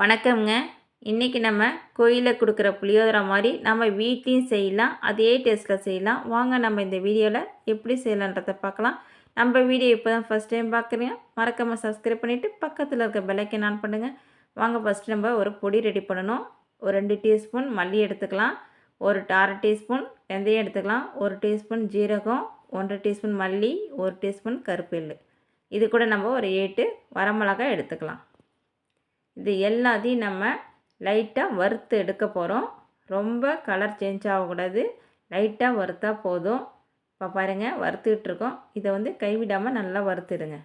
வணக்கம்ங்க. இன்றைக்கி நம்ம கோயிலில் கொடுக்குற புளியோதரை மாதிரி நம்ம வீட்லேயும் செய்யலாம். அதே டேஸ்ட்டில் செய்யலாம். வாங்க நம்ம இந்த வீடியோவில் எப்படி செய்யலான்றதை பார்க்கலாம். நம்ம வீடியோ இப்போ தான் ஃபஸ்ட் டைம் பார்க்குறீங்க, மறக்காமல் சப்ஸ்கிரைப் பண்ணிவிட்டு பக்கத்தில் இருக்க பெல்லைக்கன் ஆன் பண்ணுங்கள். வாங்க ஃபஸ்ட்டு நம்ம ஒரு பொடி ரெடி பண்ணணும். ஒரு 2 டீஸ்பூன் மல்லி எடுத்துக்கலாம், ஒரு 1/2 டீஸ்பூன் வெந்தயம் எடுத்துக்கலாம், 1 டீஸ்பூன் ஜீரகம், 1 டீஸ்பூன் மல்லி, 1 டீஸ்பூன் கருப்பு எள்ளு. இது கூட நம்ம ஒரு 8 வரமிளகாய் எடுத்துக்கலாம். இது எல்லாத்தையும் நம்ம லைட்டாக வறுத்து எடுக்க போகிறோம். ரொம்ப கலர் சேஞ்ச் ஆகக்கூடாது, லைட்டாக வறுத்தா போதும். இப்போ பாருங்கள், வறுத்துக்கிட்டுருக்கோம். இதை கைவிடாமல் நல்லா வறுத்துடுங்க.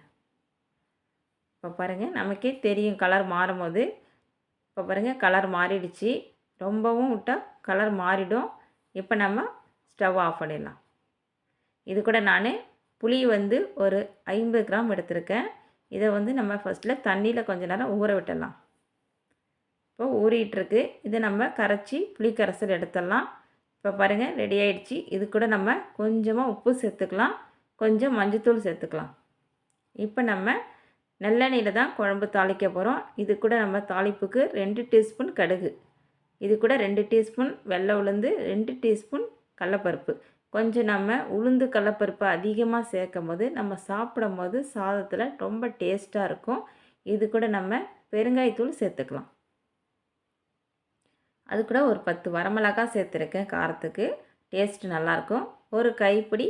இப்போ பாருங்கள், நமக்கே தெரியும் கலர் மாறும் போது. இப்போ பாருங்கள், கலர் மாறிடுச்சு. ரொம்பவும் விட்டால் கலர் மாறிடும். இப்போ நம்ம ஸ்டவ் ஆஃப் பண்ணிடலாம். இது கூட நான் புளி ஒரு 50 கிராம் எடுத்திருக்கேன். இதை நம்ம ஃபஸ்ட்டில் தண்ணியில் கொஞ்ச நேரம் ஊற விட்டுடலாம். இப்போ ஊறிட்டுருக்கு. இதை நம்ம கரைச்சி புளி கரைசல் எடுத்துடலாம். இப்போ பாருங்கள், ரெடி ஆகிடுச்சி. இது கூட நம்ம கொஞ்சமாக உப்பு சேர்த்துக்கலாம், கொஞ்சம் மஞ்சத்தூள் சேர்த்துக்கலாம். இப்போ நம்ம நல்லெண்ணெயில் தான் குழம்பு தாளிக்க போகிறோம். இது கூட நம்ம தாளிப்புக்கு 2 டீஸ்பூன் கடுகு, இது கூட 2 டீஸ்பூன் வெள்ளை உளுந்து, 2 டீஸ்பூன் கடலப்பருப்பு. கொஞ்சம் நம்ம உளுந்து கடலப்பருப்பு அதிகமாக சேர்க்கும் போது நம்ம சாப்பிடும் போது சாதத்தில் ரொம்ப டேஸ்ட்டாக இருக்கும். இது கூட நம்ம பெருங்காயத்தூள் சேர்த்துக்கலாம். அது கூட ஒரு 10 வரமிளகாய் சேர்த்துருக்கேன், காரத்துக்கு டேஸ்ட்டு நல்லாயிருக்கும். ஒரு கைப்பிடி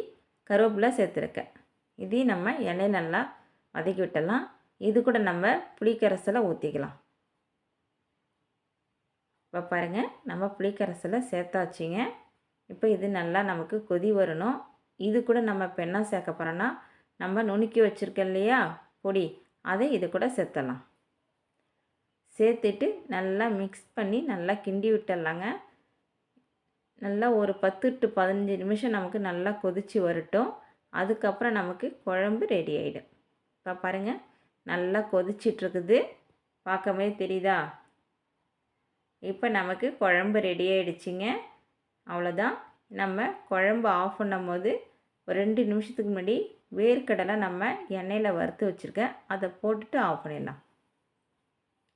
கருவேப்பிலை சேர்த்துருக்கேன். இதையும் நம்ம எண்ணெய் நல்லா வதக்கி விட்டலாம். இது கூட நம்ம புளிக்கரைசலை ஊற்றிக்கலாம். இப்போ பாருங்கள், நம்ம புளிக்கரைசலை சேர்த்தாச்சிங்க. இப்போ இது நல்லா நமக்கு கொதி வரணும். இது கூட நம்ம இப்போ என்ன சேர்க்க போகிறோன்னா, நம்ம நுணுக்கி வச்சுருக்கோம் இல்லையா பொடி, அதை இது கூட சேர்த்துடலாம். சேர்த்துட்டு நல்லா மிக்ஸ் பண்ணி நல்லா கிண்டி விட்டுடலாங்க. நல்லா ஒரு 10 to 15 நிமிஷம் நமக்கு நல்லா கொதித்து வரட்டும். அதுக்கப்புறம் நமக்கு குழம்பு ரெடி ஆகிடும். இப்போ பாருங்கள், நல்லா கொதிச்சிட்ருக்குது, பார்க்கவே தெரியுதா? இப்போ நமக்கு குழம்பு ரெடி ஆகிடுச்சிங்க. அவ்வளோதான். நம்ம குழம்பு ஆஃப் பண்ணும் போது ஒரு 2 நிமிஷத்துக்கு முன்னாடி வேர்க்கடலை நம்ம எண்ணெயில் வறுத்து வச்சுருக்கேன், அதை போட்டுட்டு ஆஃப் பண்ணிடலாம்.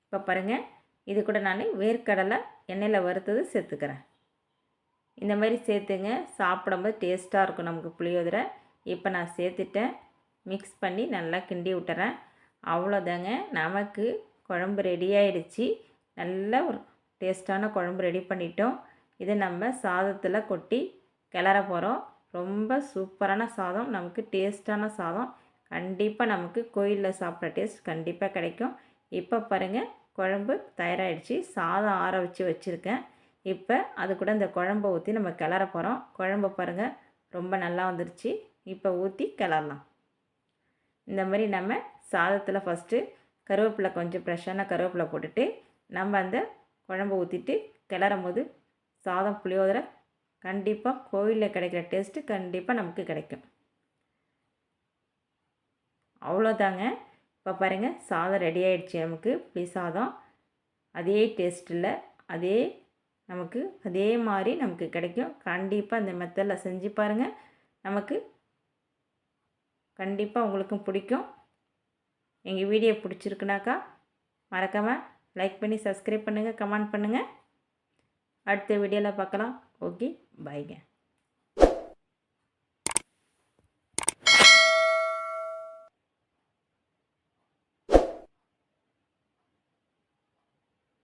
இப்போ பாருங்கள், இது கூட நான் வேர்க்கடலை எண்ணெயில் வறுத்தது சேர்த்துக்கிறேன். இந்த மாதிரி சேர்த்துங்க, சாப்பிடும்போது டேஸ்ட்டாக இருக்கும் நமக்கு புளியோதரை. இப்போ நான் சேர்த்துட்டேன். மிக்ஸ் பண்ணி நல்லா கிண்டி விட்டுறேன். அவ்வளோதாங்க, நமக்கு குழம்பு ரெடி ஆகிடுச்சி. நல்ல ஒரு டேஸ்ட்டான குழம்பு ரெடி பண்ணிட்டோம். இதை நம்ம சாதத்தில் கொட்டி கிளற போகிறோம். ரொம்ப சூப்பரான சாதம், நமக்கு டேஸ்ட்டான சாதம். கண்டிப்பாக நமக்கு கோயிலில் சாப்பிட்ற டேஸ்ட் கண்டிப்பாக கிடைக்கும். இப்போ பாருங்கள், குழம்பு தயாராகிடுச்சு. சாதம் ஆற வச்சுருக்கேன். இப்போ அது கூட இந்த குழம்பை ஊற்றி நம்ம கிளற போகிறோம். குழம்பு பாருங்கள், ரொம்ப நல்லா வந்துருச்சு. இப்போ ஊற்றி கிளறலாம். இந்த மாதிரி நம்ம சாதத்தில் ஃபஸ்ட்டு கருவேப்பிலை, கொஞ்சம் ஃப்ரெஷ்ஷான கருவேப்பிலை போட்டுட்டு நம்ம அந்த குழம்பு ஊற்றிட்டு கிளறும் போது சாதம் புளியோதரை கண்டிப்பாக கோயிலில் கிடைக்கிற டேஸ்ட்டு கண்டிப்பாக நமக்கு கிடைக்கும். அவ்வளோதாங்க. இப்போ பாருங்கள், சாதம் ரெடி ஆகிடுச்சு. நமக்கு புளி சாதம் அதே டேஸ்ட்டில் அதே மாதிரி நமக்கு கிடைக்கும். கண்டிப்பாக இந்த மெத்தடில் செஞ்சு பாருங்கள், நமக்கு கண்டிப்பாக உங்களுக்கும் பிடிக்கும். எங்கள் வீடியோ பிடிச்சிருக்குனாக்கா மறக்காமல் லைக் பண்ணி சப்ஸ்கிரைப் பண்ணுங்கள், கமெண்ட் பண்ணுங்கள். அடுத்த வீடியோவில் பார்க்கலாம். ஓகே, பாய்ங்க.